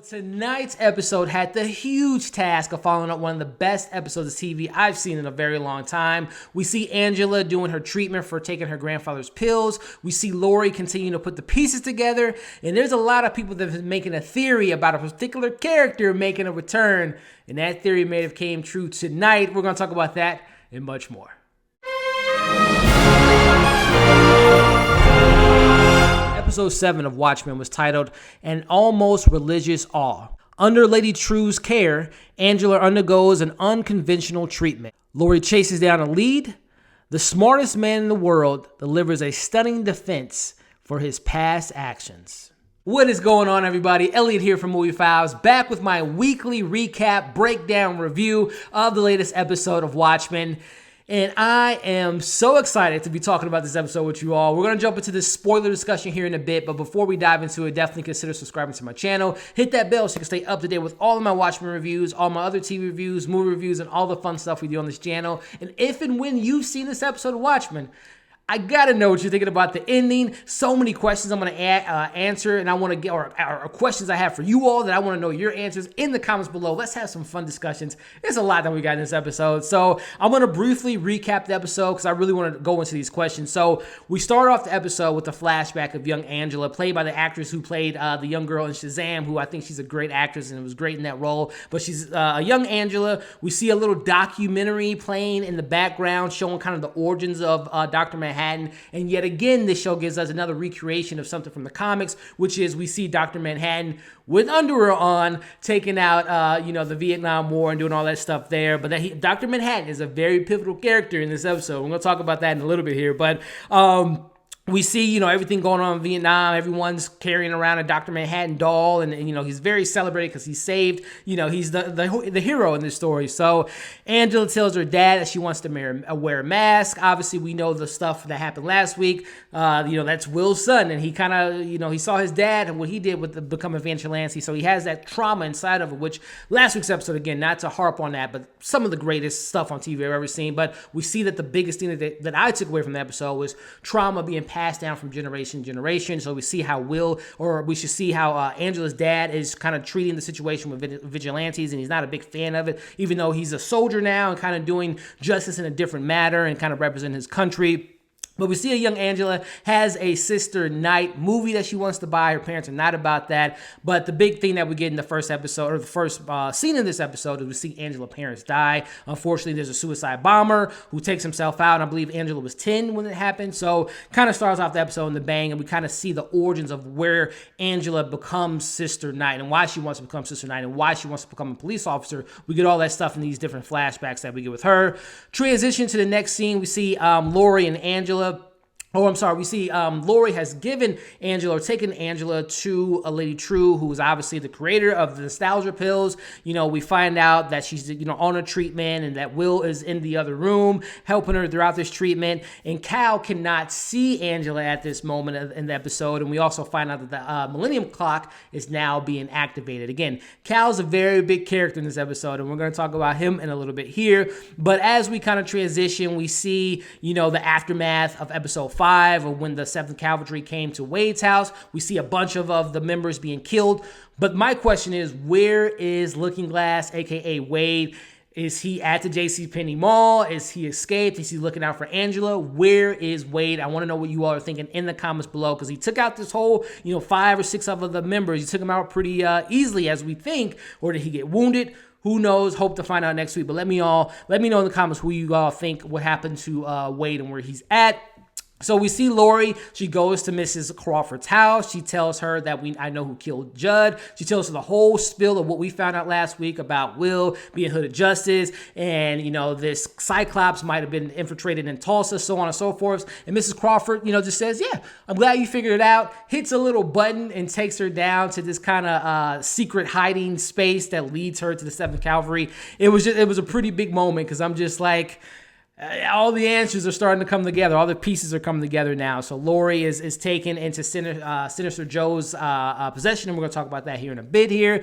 Tonight's episode had the huge task of following up one of the best episodes of TV I've seen in a very long time. We see Angela doing her treatment for taking her grandfather's pills. We see Laurie continuing to put the pieces together. And there's a lot of people that have been making a theory about a particular character making a return. And that theory may have came true tonight. We're going to talk about that and much more. Episode 7 of Watchmen was titled An Almost Religious Awe. Under Lady Trieu's care, Angela undergoes an unconventional treatment. Laurie chases down a lead. The smartest man in the world delivers a stunning defense for his past actions. What is going on, everybody? Elliot here from Movie Files, back with my weekly recap, breakdown, review of the latest episode of Watchmen. And I am so excited to be talking about this episode with you all. We're going to jump into this spoiler discussion here in a bit, but before we dive into it, definitely consider subscribing to my channel. Hit that bell so you can stay up to date with all of my Watchmen reviews, all my other TV reviews, movie reviews, and all the fun stuff we do on this channel. And if and when you've seen this episode of Watchmen, I gotta know what you're thinking about the ending. So many questions I'm gonna answer, and I want to get, or questions I have for you all that I want to know your answers in the comments below. Let's have some fun discussions. There's a lot that we got in this episode, so I'm gonna briefly recap the episode because I really want to go into these questions. So we start off the episode with a flashback of young Angela, played by the actress who played the young girl in Shazam, who I think she's a great actress and was great in that role. But she's a young Angela. We see a little documentary playing in the background, showing kind of the origins of Dr. Manhattan. And yet again, this show gives us another recreation of something from the comics, which is we see Dr. Manhattan with underwear on, taking out, the Vietnam War and doing all that stuff there. But Dr. Manhattan is a very pivotal character in this episode. We're going to talk about that in a little bit here. But we see, everything going on in Vietnam. Everyone's carrying around a Dr. Manhattan doll, and he's very celebrated because he's saved. He's the hero in this story. So Angela tells her dad that she wants to wear a mask. Obviously, we know the stuff that happened last week. That's Will's son, and he kind of, he saw his dad and what he did with become a vigilante. So he has that trauma inside of it, which last week's episode, again, not to harp on that, but some of the greatest stuff on TV I've ever seen. But we see that the biggest thing that I took away from the episode was trauma being passed down from generation to generation. So we see how Angela's dad is kind of treating the situation with vigilantes, and he's not a big fan of it, even though he's a soldier now and kind of doing justice in a different manner and kind of representing his country. But we see a young Angela has a Sister Night movie that she wants to buy. Her parents are not about that. But the big thing that we get in the first episode, or the first scene in this episode, is we see Angela's parents die. Unfortunately, there's a suicide bomber who takes himself out. And I believe Angela was 10 when it happened. So kind of starts off the episode in the bang, and we kind of see the origins of where Angela becomes Sister Night and why she wants to become Sister Night and why she wants to become a police officer. We get all that stuff in these different flashbacks that we get with her. Transition to the next scene, we see Laurie and Angela. We see Laurie has given Angela, or taken Angela to a Lady Trieu, who is obviously the creator of the nostalgia pills. We find out that she's, on a treatment, and that Will is in the other room helping her throughout this treatment. And Cal cannot see Angela at this moment in the episode. And we also find out that the Millennium Clock is now being activated. Again, Cal's a very big character in this episode, and we're going to talk about him in a little bit here. But as we kind of transition, we see, the aftermath of episode 5, or when the 7th Cavalry came to Wade's house. We see a bunch of the members being killed. But my question is, where is Looking Glass, aka Wade? Is he at the JCPenney Mall? Is he escaped? Is he looking out for Angela? Where is Wade? I want to know what you all are thinking in the comments below, because he took out this whole, 5 or 6 of the members. He took them out pretty easily, as we think. Or did he get wounded? Who knows? Hope to find out next week. But let me know in the comments who you all think what happened to Wade and where he's at. So we see Laurie. She goes to Mrs. Crawford's house. She tells her that I know who killed Judd. She tells her the whole spiel of what we found out last week about Will being Hood of Justice, and this Cyclops might have been infiltrated in Tulsa, so on and so forth. And Mrs. Crawford, just says, "Yeah, I'm glad you figured it out." Hits a little button and takes her down to this kind of secret hiding space that leads her to the 7th Cavalry. It was a pretty big moment, because I'm just like, all the answers are starting to come together. All the pieces are coming together now. So Laurie is taken into Sinister Joe's possession, and we're going to talk about that here in a bit here.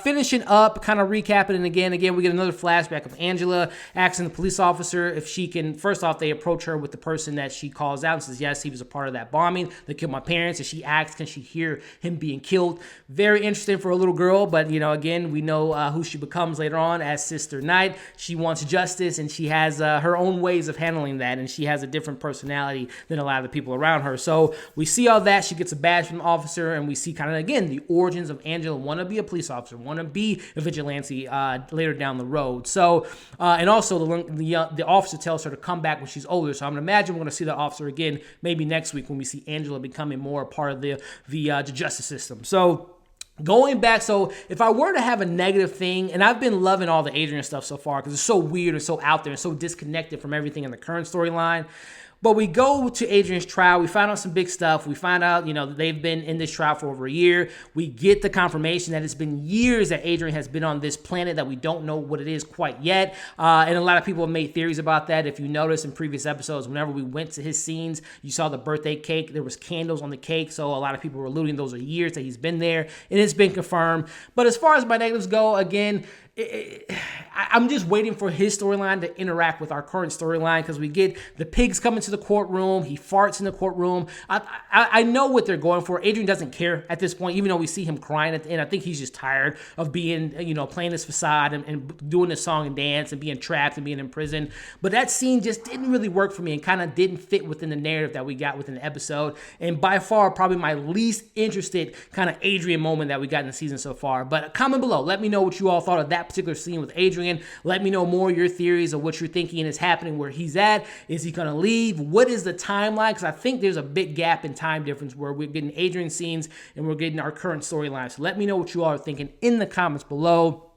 Finishing up, kind of recapping it again, we get another flashback of Angela asking the police officer if she can, first off, they approach her with the person that she calls out and says, yes, he was a part of that bombing that killed my parents, and she asks, can she hear him being killed? Very interesting for a little girl, but, again, we know who she becomes later on as Sister Night. She wants justice, and she has her own ways of handling that, and she has a different personality than a lot of the people around her. So we see all that. She gets a badge from the officer, and we see kind of, again, the origins of Angela want to be a police officer, want to be a vigilante later down the road. So, and also the officer tells her to come back when she's older. So I'm going to imagine we're going to see that officer again maybe next week when we see Angela becoming more a part of the justice system. So, going back, so if I were to have a negative thing, and I've been loving all the Adrian stuff so far because it's so weird and so out there and so disconnected from everything in the current storyline. But we go to Adrian's trial. We find out some big stuff. We find out, they've been in this trial for over a year. We get the confirmation that it's been years that Adrian has been on this planet that we don't know what it is quite yet. And a lot of people have made theories about that. If you notice in previous episodes, whenever we went to his scenes, you saw the birthday cake. There was candles on the cake. So a lot of people were alluding those are years that he's been there. And it's been confirmed. But as far as my negatives go, again, I'm just waiting for his storyline to interact with our current storyline because we get the pigs coming to the courtroom. He farts in the courtroom. I know what they're going for. Adrian doesn't care at this point, even though we see him crying at the end. I think he's just tired of being, playing this facade and doing this song and dance and being trapped and being in prison. But that scene just didn't really work for me and kind of didn't fit within the narrative that we got within the episode. And by far, probably my least interested kind of Adrian moment that we got in the season so far. But comment below. Let me know what you all thought of that particular scene with Adrian. Let me know more your theories of what you're thinking is happening, where he's at. Is he going to leave? What is the timeline? Because I think there's a big gap in time difference where we're getting Adrian scenes and we're getting our current storyline. So let me know what you all are thinking in the comments below.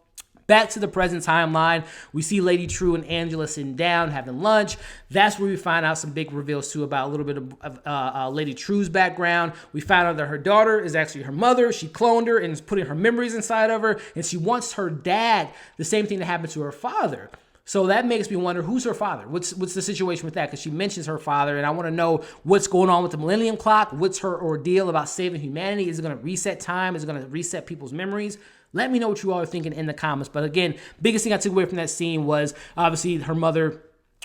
Back to the present timeline, we see Lady Trieu and Angela sitting down, having lunch. That's where we find out some big reveals, too, about a little bit of Lady Trieu's background. We found out that her daughter is actually her mother. She cloned her and is putting her memories inside of her, and she wants her dad the same thing that happened to her father. So that makes me wonder, who's her father? What's the situation with that? Because she mentions her father, and I want to know what's going on with the Millennium Clock. What's her ordeal about saving humanity? Is it going to reset time? Is it going to reset people's memories? Let me know what you all are thinking in the comments. But again, biggest thing I took away from that scene was obviously her mother.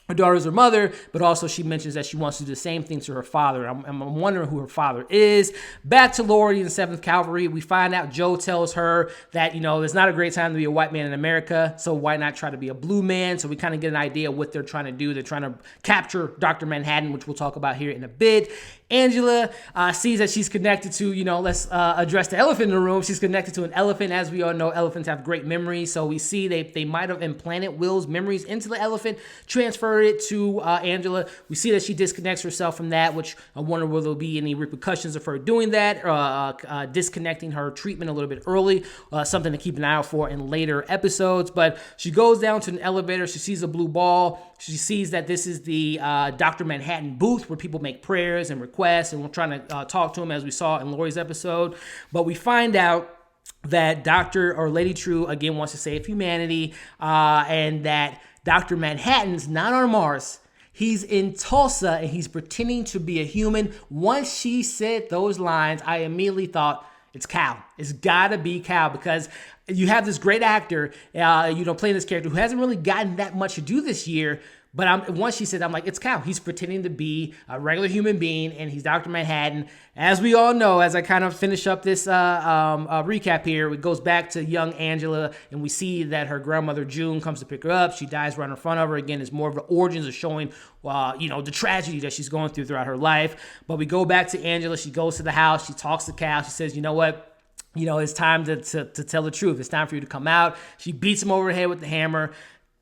Her daughter's her mother, but also she mentions that she wants to do the same thing to her father. I'm wondering who her father is. Back to Laurie in the 7th Cavalry. We find out Joe tells her that, it's not a great time to be a white man in America, so why not try to be a blue man? So we kind of get an idea of what they're trying to do. They're trying to capture Dr. Manhattan, which we'll talk about here in a bit. Angela sees that she's connected to, let's address the elephant in the room. She's connected to an elephant. As we all know, elephants have great memories. So we see they might have implanted Will's memories into the elephant, transferred it to Angela. We see that she disconnects herself from that, which I wonder will there be any repercussions of her doing that, disconnecting her treatment a little bit early, something to keep an eye out for in later episodes. But she goes down to an elevator. She sees a blue ball. She sees that this is the Dr. Manhattan booth where people make prayers and requests, and we're trying to talk to him as we saw in Laurie's episode. But we find out that Lady Trieu again wants to save humanity, and that Dr. Manhattan's not on Mars. He's in Tulsa, and he's pretending to be a human. Once she said those lines, I immediately thought, it's Cal. It's got to be Cal, because you have this great actor, playing this character who hasn't really gotten that much to do this year. But once she said, I'm like, it's Cal. He's pretending to be a regular human being, and he's Dr. Manhattan. As we all know, as I kind of finish up this recap here, it goes back to young Angela, and we see that her grandmother, June, comes to pick her up. She dies right in front of her. Again, it's more of the origins of showing, the tragedy that she's going through throughout her life. But we go back to Angela. She goes to the house. She talks to Cal. She says, you know what? It's time to tell the truth. It's time for you to come out. She beats him over the head with the hammer.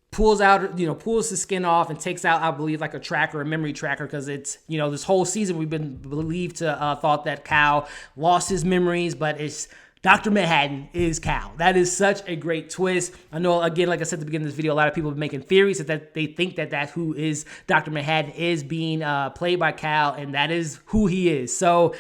Pulls the skin off and takes out, I believe, like a memory tracker, because it's, this whole season we've been believed to thought that Cal lost his memories, but it's Dr. Manhattan is Cal. That is such a great twist. I know, again, like I said at the beginning of this video, a lot of people have been making theories that they think that who is Dr. Manhattan is being played by Cal, and that is who he is. So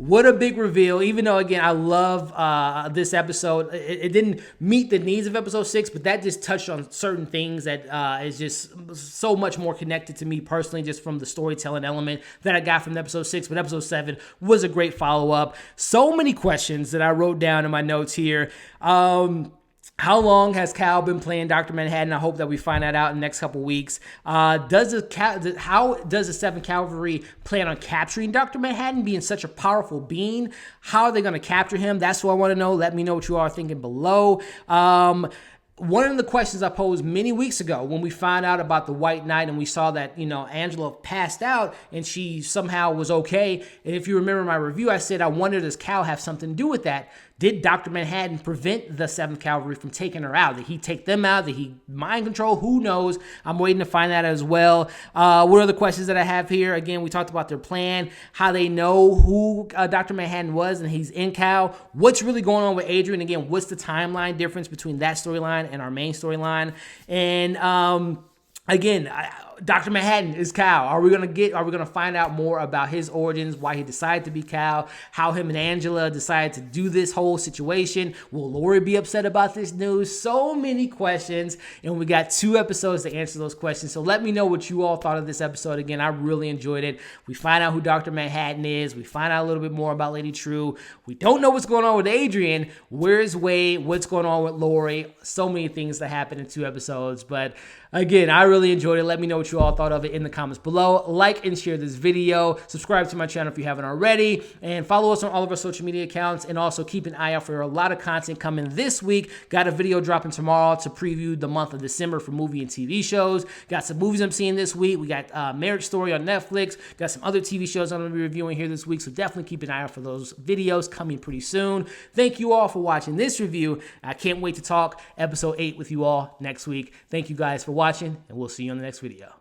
What a big reveal. Even though, again, I love this episode. It didn't meet the needs of episode 6, but that just touched on certain things that is just so much more connected to me personally, just from the storytelling element that I got from episode 6. But episode 7 was a great follow-up. So many questions that I wrote down in my notes here. How long has Cal been playing Dr. Manhattan? I hope that we find that out in the next couple weeks. How does the 7th Cavalry plan on capturing Dr. Manhattan, being such a powerful being? How are they going to capture him? That's what I want to know. Let me know what you all are thinking below. One of the questions I posed many weeks ago when we found out about the White Knight and we saw that, Angela passed out and she somehow was okay. And if you remember my review, I said, I wonder, does Cal have something to do with that? Did Dr. Manhattan prevent the 7th Cavalry from taking her out? Did he take them out? Did he mind control? Who knows? I'm waiting to find that as well. What are the questions that I have here? Again, we talked about their plan, how they know who Dr. Manhattan was, and he's in Cal. What's really going on with Adrian? Again, what's the timeline difference between that storyline and our main storyline? And again, Dr. Manhattan is Cal. Are we gonna find out more about his origins, why he decided to be Cal, how him and Angela decided to do this whole situation? Will Laurie be upset about this news? So many questions, and we got 2 episodes to answer those questions. So let me know what you all thought of this episode. Again, I really enjoyed it. We find out who Dr. Manhattan is. We find out a little bit more about Lady Trieu. We don't know what's going on with Adrian. Where's Wade? What's going on with Laurie? So many things that happen in 2 episodes, but again, I really enjoyed it. Let me know what you all thought of it in the comments below. Like and share this video. Subscribe to my channel if you haven't already. And follow us on all of our social media accounts. And also keep an eye out for a lot of content coming this week. Got a video dropping tomorrow to preview the month of December for movie and TV shows. Got some movies I'm seeing this week. We got Marriage Story on Netflix. Got some other TV shows I'm going to be reviewing here this week. So definitely keep an eye out for those videos coming pretty soon. Thank you all for watching this review. I can't wait to talk episode 8 with you all next week. Thank you guys for watching, and we'll see you on the next video.